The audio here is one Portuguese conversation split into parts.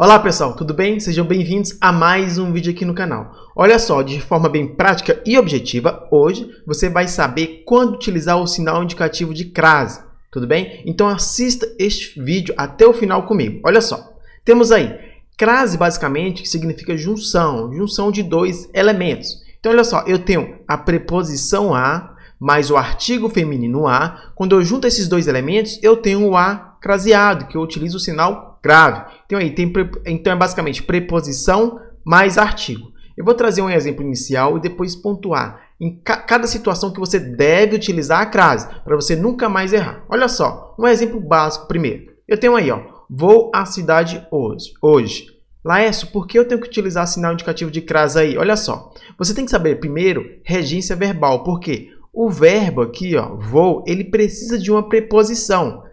Olá pessoal, tudo bem? Sejam bem-vindos a mais um vídeo aqui no canal. Olha só, de forma bem prática e objetiva, hoje você vai saber quando utilizar o sinal indicativo de crase, tudo bem? Então assista este vídeo até o final comigo. Olha só, temos aí crase basicamente que significa junção de dois elementos. Então olha só, eu tenho a preposição a mais o artigo feminino a. Quando eu junto esses dois elementos, eu tenho o a craseado, que eu utilizo o sinal grave. Então é basicamente preposição mais artigo. Eu vou trazer um exemplo inicial e depois pontuar em cada situação que você deve utilizar a crase, para você nunca mais errar. Olha só, um exemplo básico primeiro. Eu tenho aí, ó, vou à cidade hoje. Laércio, por que eu tenho que utilizar sinal indicativo de crase aí? Olha só, você tem que saber primeiro regência verbal, porque o verbo aqui, ó, vou, ele precisa de uma preposição.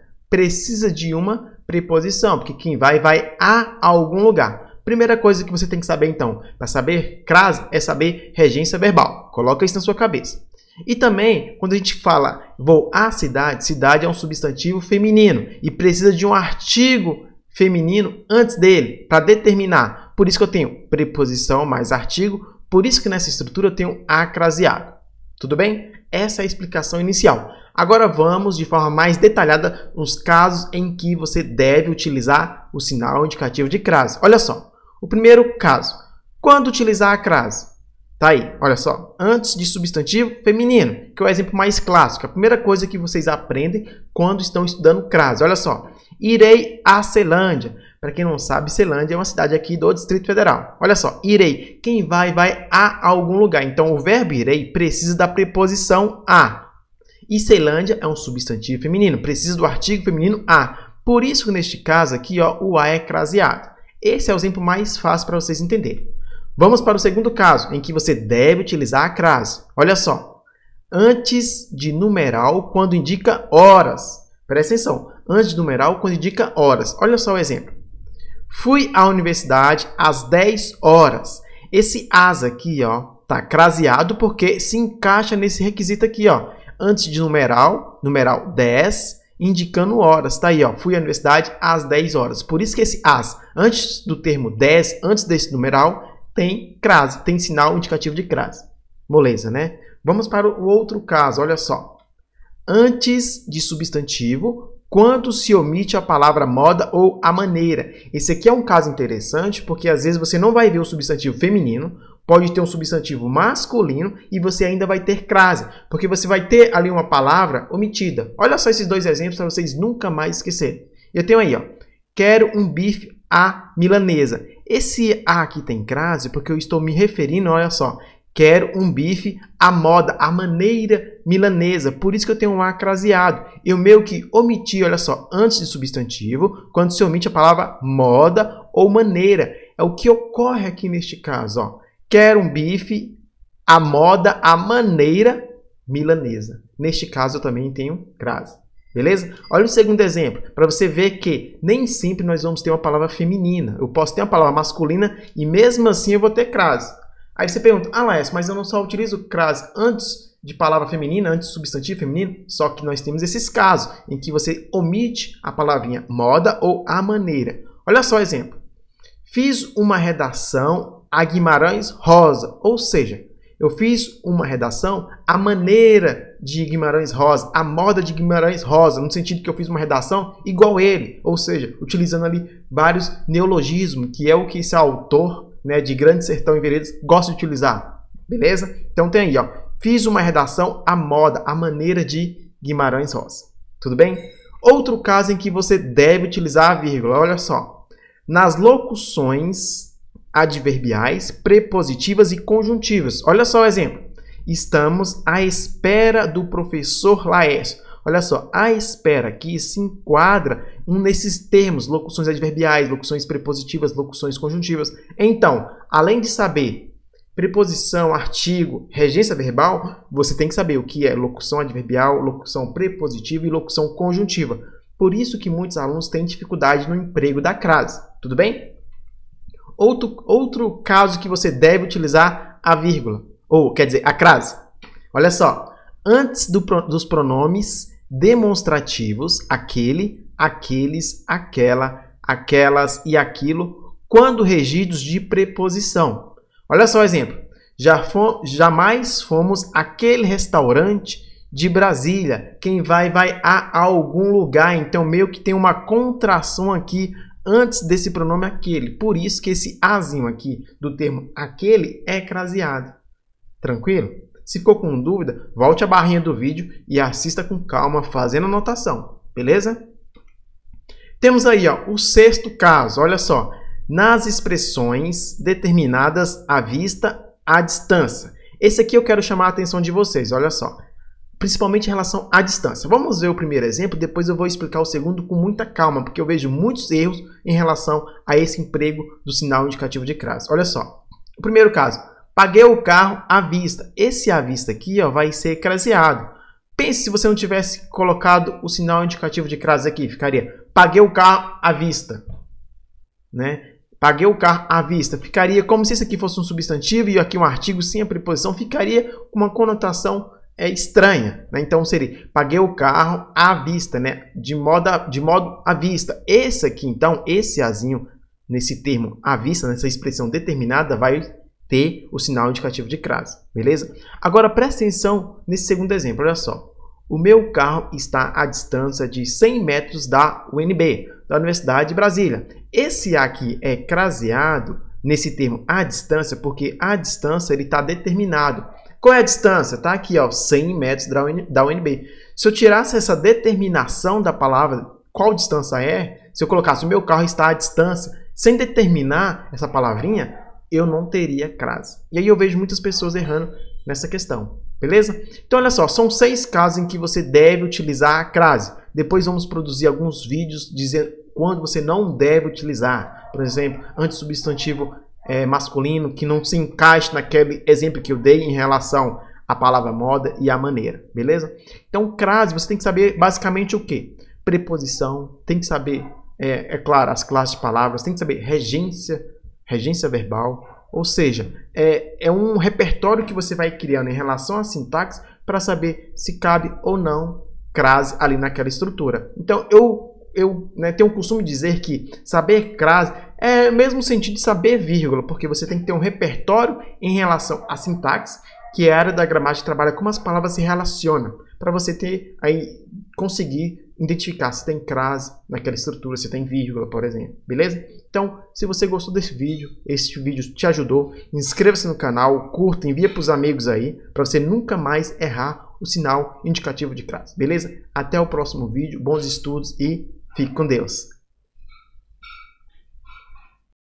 Porque quem vai a algum lugar. Primeira coisa que você tem que saber, então, para saber crase, é saber regência verbal. Coloca isso na sua cabeça. E também, quando a gente fala vou à cidade, cidade é um substantivo feminino e precisa de um artigo feminino antes dele, para determinar. Por isso que eu tenho preposição mais artigo, por isso que nessa estrutura eu tenho a craseado. Tudo bem? Essa é a explicação inicial. Agora vamos de forma mais detalhada nos casos em que você deve utilizar o sinal indicativo de crase. Olha só, o primeiro caso, quando utilizar a crase? Tá aí, olha só, antes de substantivo feminino, que é o exemplo mais clássico, a primeira coisa que vocês aprendem quando estão estudando crase. Olha só, irei a Ceilândia. Para quem não sabe, Ceilândia é uma cidade aqui do Distrito Federal. Olha só, irei, quem vai a algum lugar. Então, o verbo irei precisa da preposição a. E Ceilândia é um substantivo feminino, precisa do artigo feminino a. Por isso que neste caso aqui, ó, o a é craseado. Esse é o exemplo mais fácil para vocês entenderem. Vamos para o segundo caso, em que você deve utilizar a crase. Olha só, antes de numeral, quando indica horas. Presta atenção, antes de numeral, quando indica horas. Olha só o exemplo. Fui à universidade às 10 horas. Esse as aqui, ó, tá craseado porque se encaixa nesse requisito aqui, ó. Antes de numeral 10, indicando horas. Tá aí, ó, fui à universidade às 10 horas. Por isso que esse as, antes do termo 10, antes desse numeral, tem crase, tem sinal indicativo de crase. Moleza, né? Vamos para o outro caso, olha só. Antes de substantivo, quando se omite a palavra moda ou a maneira. Esse aqui é um caso interessante, porque às vezes você não vai ver o substantivo feminino, pode ter um substantivo masculino e você ainda vai ter crase, porque você vai ter ali uma palavra omitida. Olha só esses dois exemplos para vocês nunca mais esquecerem. Eu tenho aí, ó, quero um bife à milanesa. Esse a aqui tem crase porque eu estou me referindo, olha só, quero um bife à moda, à maneira milanesa. Por isso que eu tenho um a craseado. Eu meio que omiti, olha só, antes de substantivo, quando se omite a palavra moda ou maneira. É o que ocorre aqui neste caso, ó. Quero um bife à moda, à maneira milanesa. Neste caso, eu também tenho crase. Beleza? Olha o segundo exemplo, para você ver que nem sempre nós vamos ter uma palavra feminina. Eu posso ter uma palavra masculina e mesmo assim eu vou ter crase. Aí você pergunta, Laércio, mas eu não só utilizo crase antes de palavra feminina, antes de substantivo feminino? Só que nós temos esses casos em que você omite a palavrinha moda ou a maneira. Olha só o exemplo. Fiz uma redação a Guimarães Rosa, ou seja, eu fiz uma redação à maneira de Guimarães Rosa, a moda de Guimarães Rosa, no sentido que eu fiz uma redação igual ele, ou seja, utilizando ali vários neologismos, que é o que esse autor, né, de Grande Sertão e Veredas gosta de utilizar, beleza? Então tem aí, ó, fiz uma redação à moda, à maneira de Guimarães Rosa, tudo bem? Outro caso em que você deve utilizar a vírgula, olha só, nas locuções adverbiais, prepositivas e conjuntivas. Olha só o exemplo. Estamos à espera do professor Laércio. Olha só, a espera aqui se enquadra nesses termos, locuções adverbiais, locuções prepositivas, locuções conjuntivas. Então, além de saber preposição, artigo, regência verbal, você tem que saber o que é locução adverbial, locução prepositiva e locução conjuntiva. Por isso que muitos alunos têm dificuldade no emprego da crase. Tudo bem? Outro caso que você deve utilizar a vírgula, ou quer dizer, a crase. Olha só, antes dos pronomes demonstrativos, aquele, aqueles, aquela, aquelas e aquilo, quando regidos de preposição. Olha só o exemplo. Jamais fomos àquele restaurante de Brasília. Quem vai a algum lugar. Então, meio que tem uma contração aqui antes desse pronome aquele. Por isso que esse azinho aqui do termo aquele é craseado. Tranquilo? Se ficou com dúvida, volte à barrinha do vídeo e assista com calma, fazendo anotação. Beleza? Temos aí ó, o sexto caso. Olha só. Nas expressões determinadas à vista, à distância. Esse aqui eu quero chamar a atenção de vocês. Olha só. Principalmente em relação à distância. Vamos ver o primeiro exemplo, depois eu vou explicar o segundo com muita calma, porque eu vejo muitos erros em relação a esse emprego do sinal indicativo de crase. Olha só, o primeiro caso, paguei o carro à vista. Esse à vista aqui ó, vai ser craseado. Pense se você não tivesse colocado o sinal indicativo de crase aqui, ficaria paguei o carro à vista. Né? Paguei o carro à vista. Ficaria como se isso aqui fosse um substantivo e aqui um artigo sem a preposição, ficaria com uma conotação estranha, né? Então seria paguei o carro à vista, né? De modo à vista. Esse aqui, então, esse azinho nesse termo à vista, nessa expressão determinada, vai ter o sinal indicativo de crase, beleza? Agora presta atenção nesse segundo exemplo, olha só. O meu carro está à distância de 100 metros da UNB, da Universidade de Brasília. Esse aqui é craseado nesse termo à distância, porque à distância ele está determinado. Qual é a distância? Está aqui, ó, 100 metros da UNB. Se eu tirasse essa determinação da palavra, qual distância é? Se eu colocasse o meu carro está à distância, sem determinar essa palavrinha, eu não teria crase. E aí eu vejo muitas pessoas errando nessa questão. Beleza? Então, olha só, são 6 casos em que você deve utilizar a crase. Depois vamos produzir alguns vídeos dizendo quando você não deve utilizar. Por exemplo, antissubstantivo masculino que não se encaixe naquele exemplo que eu dei em relação à palavra moda e à maneira, beleza? Então, crase, você tem que saber basicamente o quê? Preposição, tem que saber, claro, as classes de palavras, tem que saber regência verbal, ou seja, é um repertório que você vai criando em relação à sintaxe para saber se cabe ou não crase ali naquela estrutura. Então, eu tenho o costume de dizer que saber crase é o mesmo sentido de saber vírgula, porque você tem que ter um repertório em relação à sintaxe, que é a área da gramática que trabalha como as palavras se relacionam, para você ter aí conseguir identificar se tem crase naquela estrutura, se tem vírgula, por exemplo, beleza? Então, se você gostou desse vídeo, esse vídeo te ajudou, inscreva-se no canal, curta, envia para os amigos aí, para você nunca mais errar o sinal indicativo de crase, beleza? Até o próximo vídeo, bons estudos e fique com Deus!